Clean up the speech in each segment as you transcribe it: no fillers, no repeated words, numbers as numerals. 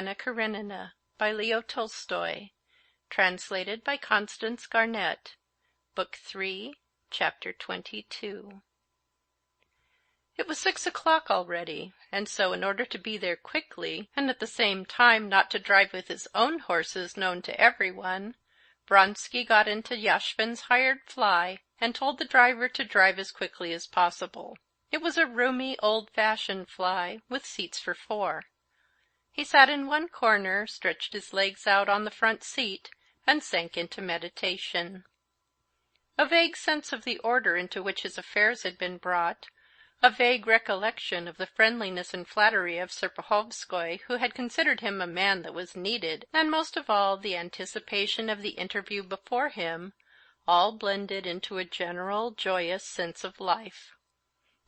Anna Karenina by Leo Tolstoy, translated by Constance Garnett, Book 3, Chapter 22. It was 6 o'clock already, and so in order to be there quickly, and at the same time not to drive with his own horses known to everyone, Vronsky got into Yashvin's hired fly and told the driver to drive as quickly as possible. It was a roomy, old-fashioned fly, with seats for 4. He sat in one corner, stretched his legs out on the front seat, and sank into meditation. A vague sense of the order into which his affairs had been brought, a vague recollection of the friendliness and flattery of Serpuhovskoy, who had considered him a man that was needed, and most of all the anticipation of the interview before him, all blended into a general, joyous sense of life.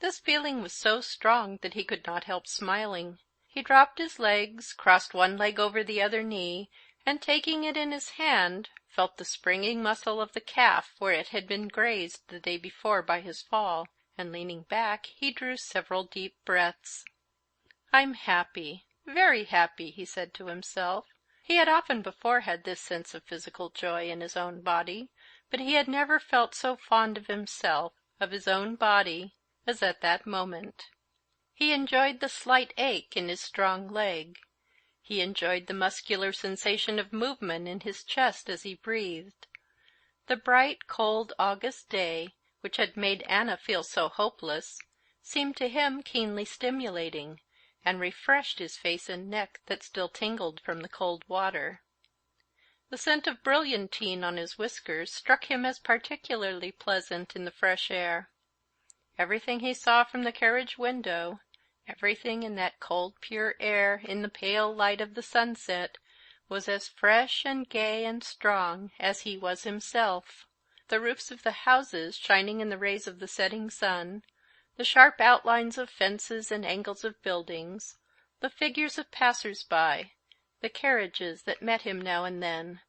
This feeling was so strong that he could not help smiling. He dropped his legs, crossed one leg over the other knee, and taking it in his hand, felt the springing muscle of the calf where it had been grazed the day before by his fall, and leaning back, he drew several deep breaths. "I'm happy, very happy," he said to himself. He had often before had this sense of physical joy in his own body, but he had never felt so fond of himself, of his own body, as at that moment. He enjoyed the slight ache in his strong leg. He enjoyed the muscular sensation of movement in his chest as he breathed. The bright, cold August day, which had made Anna feel so hopeless, seemed to him keenly stimulating, and refreshed his face and neck that still tingled from the cold water. The scent of brilliantine on his whiskers struck him as particularly pleasant in the fresh air. Everything he saw from the carriage window, everything in that cold pure air in the pale light of the sunset, was as fresh and gay and strong as he was himself. The roofs of the houses shining in the rays of the setting sun, the sharp outlines of fences and angles of buildings, the figures of passers-by, the carriages that met him now and then,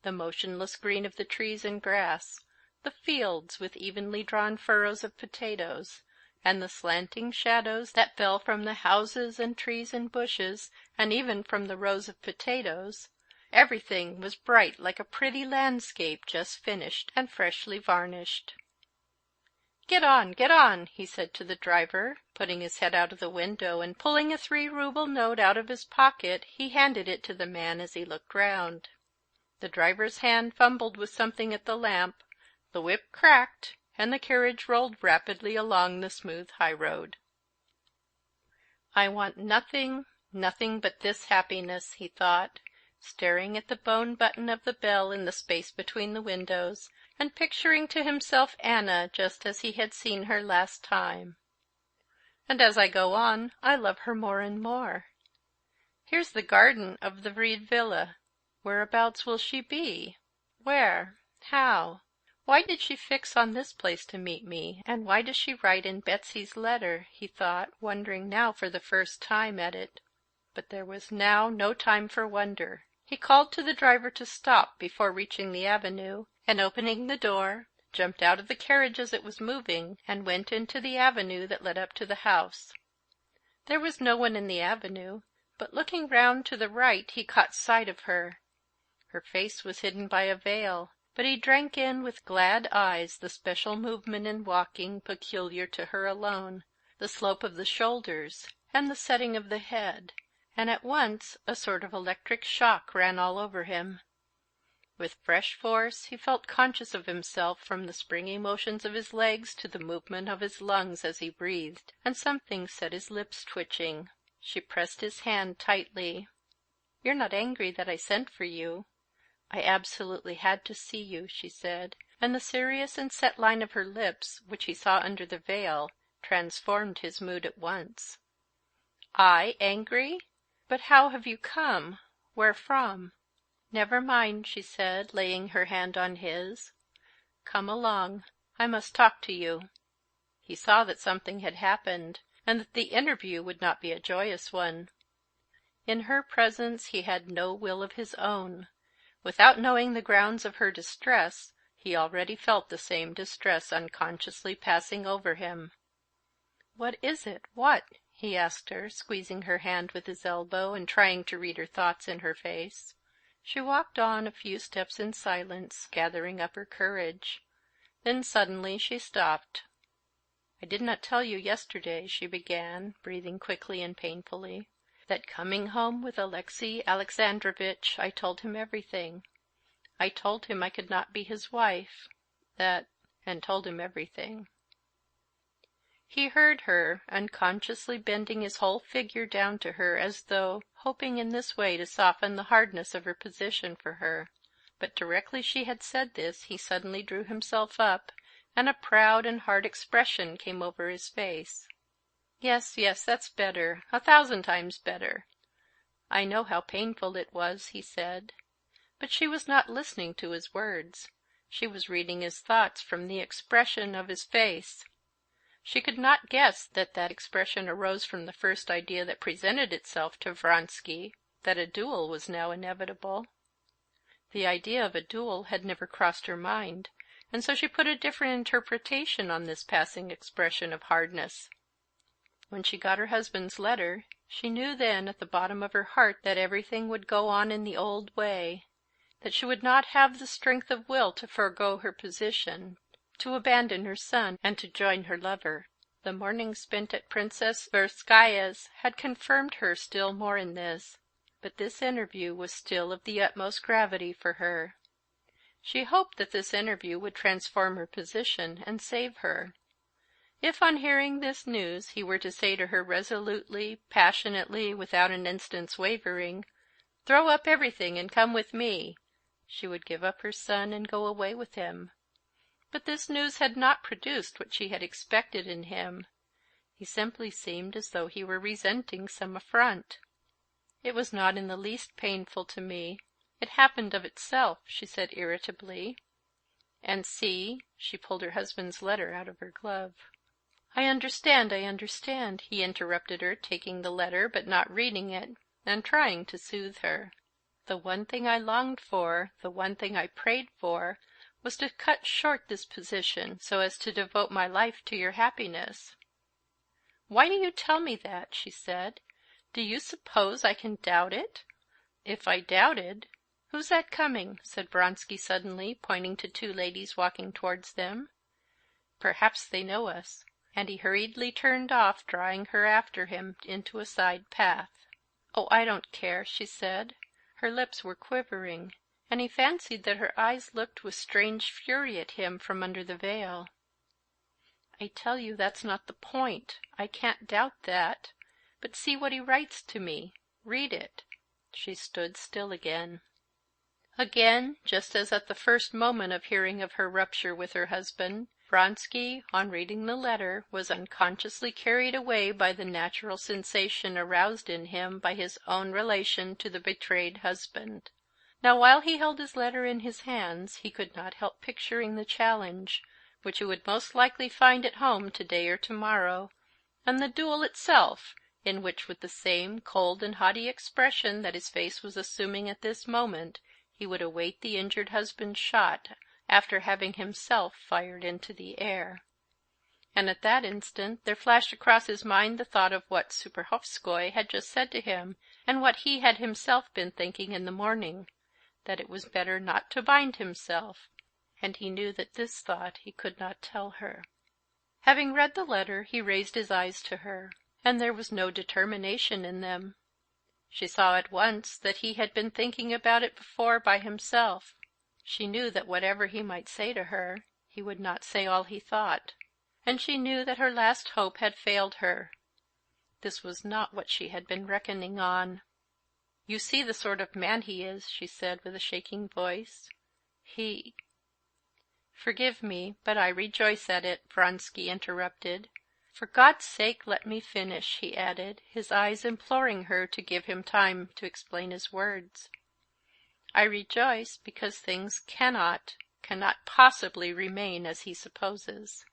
the motionless green of the trees and grass, the fields with evenly drawn furrows of potatoes, and the slanting shadows that fell from the houses and trees and bushes, and even from the rows of potatoes, everything was bright like a pretty landscape just finished and freshly varnished. Get on," he said to the driver, putting his head out of the window, and pulling a 3-ruble note out of his pocket, he handed it to the man as he looked round. The driver's hand fumbled with something at the lamp, the whip cracked, and the carriage rolled rapidly along the smooth highroad. "I want nothing but this happiness," he thought, staring at the bone button of the bell in the space between the windows, and picturing to himself Anna just as he had seen her last time. "And as I go on, I love her more and more. Here's the garden of the Vrede villa. Whereabouts will she be? Where? How? Why did she fix on this place to meet me, and why does she write in Betsy's letter?" he thought, wondering now for the first time at it. But there was now no time for wonder. He called to the driver to stop before reaching the avenue, and opening the door, jumped out of the carriage as it was moving, and went into the avenue that led up to the house. There was no one in the avenue, but looking round to the right he caught sight of her. Her face was hidden by a veil, but he drank in with glad eyes the special movement in walking peculiar to her alone, the slope of the shoulders, and the setting of the head, and at once a sort of electric shock ran all over him. With fresh force he felt conscious of himself from the springy motions of his legs to the movement of his lungs as he breathed, and something set his lips twitching. She pressed his hand tightly. "You're not angry that I sent for you?" "I absolutely had to see you," she said, and the serious and set line of her lips, which he saw under the veil, transformed his mood at once. "I angry? But how have you come? Where from?" "Never mind," she said, laying her hand on his. "Come along. I must talk to you." He saw that something had happened, and that the interview would not be a joyous one. In her presence he had no will of his own. Without knowing the grounds of her distress, he already felt the same distress unconsciously passing over him. "What is it? What?" he asked her, squeezing her hand with his elbow and trying to read her thoughts in her face. She walked on a few steps in silence, gathering up her courage. Then suddenly she stopped. "I did not tell you yesterday," she began, breathing quickly and painfully, "that coming home with Alexey Alexandrovitch I told him everything. I told him I could not be his wife, and told him everything." He heard her, unconsciously bending his whole figure down to her as though hoping in this way to soften the hardness of her position for her. But directly she had said this he suddenly drew himself up, and a proud and hard expression came over his face. "Yes, yes, that's better, 1,000 times better. I know how painful it was," he said. But she was not listening to his words. She was reading his thoughts from the expression of his face. She could not guess that that expression arose from the first idea that presented itself to Vronsky, that a duel was now inevitable. The idea of a duel had never crossed her mind, and so she put a different interpretation on this passing expression of hardness. When she got her husband's letter, she knew then at the bottom of her heart that everything would go on in the old way, that she would not have the strength of will to forego her position, to abandon her son, and to join her lover. The morning spent at Princess Tverskaya's had confirmed her still more in this, but this interview was still of the utmost gravity for her. She hoped that this interview would transform her position and save her. If on hearing this news he were to say to her resolutely, passionately, without an instant's wavering, "Throw up everything and come with me," she would give up her son and go away with him. But this news had not produced what she had expected in him. He simply seemed as though he were resenting some affront. "It was not in the least painful to me. It happened of itself," she said irritably. "And see," she pulled her husband's letter out of her glove. I understand," he interrupted her, taking the letter but not reading it, and trying to soothe her. "The one thing I longed for, the one thing I prayed for, was to cut short this position so as to devote my life to your happiness." "Why do you tell me that?" she said. "Do you suppose I can doubt it? If I doubted—" "Who's that coming?" said Vronsky suddenly, pointing to 2 ladies walking towards them. "Perhaps they know us." And he hurriedly turned off, drawing her after him into a side path. "Oh, I don't care," she said. Her lips were quivering, and he fancied that her eyes looked with strange fury at him from under the veil. "I tell you that's not the point. I can't doubt that. But see what he writes to me. Read it." She stood still again. Again, just as at the first moment of hearing of her rupture with her husband, Vronsky, on reading the letter, was unconsciously carried away by the natural sensation aroused in him by his own relation to the betrayed husband. Now while he held his letter in his hands, he could not help picturing the challenge, which he would most likely find at home today or tomorrow, and the duel itself, in which with the same cold and haughty expression that his face was assuming at this moment, he would await the injured husband's shot, after having himself fired into the air. And at that instant there flashed across his mind the thought of what Serpuhovskoy had just said to him, and what he had himself been thinking in the morning, that it was better not to bind himself, and he knew that this thought he could not tell her. Having read the letter, he raised his eyes to her, and there was no determination in them. She saw at once that he had been thinking about it before by himself. She knew that whatever he might say to her, he would not say all he thought, and she knew that her last hope had failed her. This was not what she had been reckoning on. "You see the sort of man he is," she said with a shaking voice. "He—" "Forgive me, but I rejoice at it," Vronsky interrupted. "For God's sake, let me finish," he added, his eyes imploring her to give him time to explain his words. "I rejoice because things cannot possibly remain as he supposes."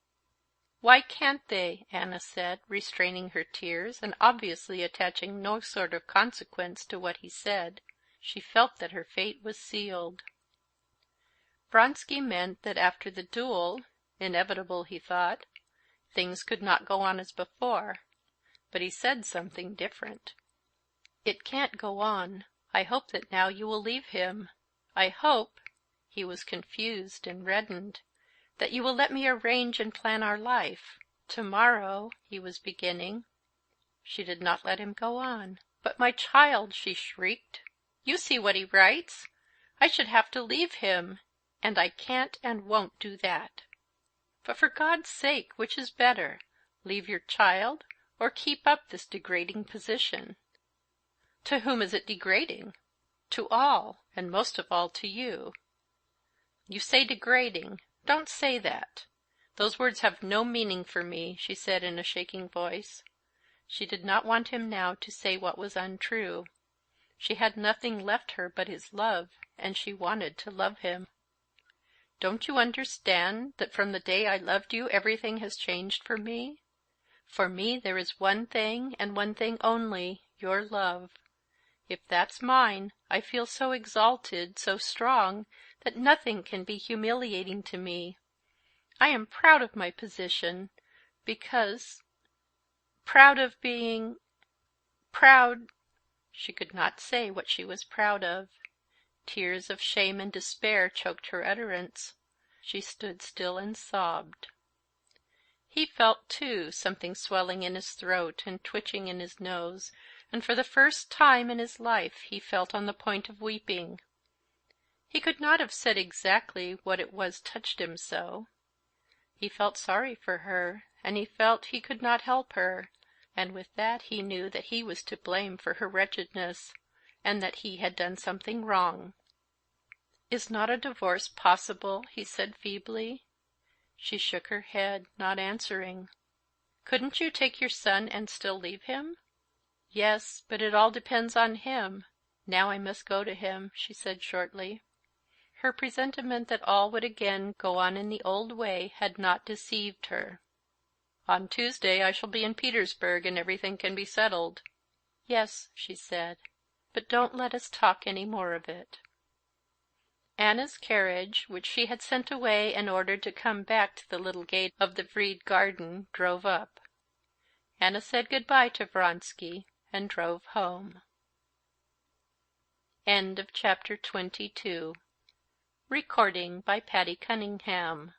"Why can't they?" Anna said, restraining her tears and obviously attaching no sort of consequence to what he said. She felt that her fate was sealed. Vronsky meant that after the duel, inevitable he thought, things could not go on as before. but he said something different. "It can't go on. I hope that now you will leave him. I hope," he was confused and reddened, "that you will let me arrange and plan our life. Tomorrow," he was beginning. She did not let him go on. "But my child," she shrieked, "you see what he writes. I should have to leave him, and I can't and won't do that. But for God's sake, which is better, leave your child or keep up this degrading position?" "To whom is it degrading?" "To all, and most of all to you." "You say degrading. Don't say that. Those words have no meaning for me," she said in a shaking voice. She did not want him now to say what was untrue. She had nothing left her but his love, and she wanted to love him. "Don't you understand that from the day I loved you everything has changed for me? For me there is one thing, and one thing only, your love. If that's mine, I feel so exalted, so strong, that nothing can be humiliating to me. I am proud of my position, because—proud of being—proud—" She could not say what she was proud of. Tears of shame and despair choked her utterance. She stood still and sobbed. He felt, too, something swelling in his throat and twitching in his nose, and for the first time in his life he felt on the point of weeping. He could not have said exactly what it was touched him so. He felt sorry for her, and he felt he could not help her, and with that he knew that he was to blame for her wretchedness, and that he had done something wrong. "Is not a divorce possible?" he said feebly. She shook her head, not answering. "Couldn't you take your son and still leave him?" "Yes, but it all depends on him. Now I must go to him," she said shortly. Her presentiment that all would again go on in the old way had not deceived her. "On Tuesday I shall be in Petersburg, and everything can be settled." "Yes," she said, "but don't let us talk any more of it." Anna's carriage, which she had sent away and ordered to come back to the little gate of the Vrede garden, drove up. Anna said good-bye to Vronsky and drove home. Chapter 23. Recording by Patty Cunningham.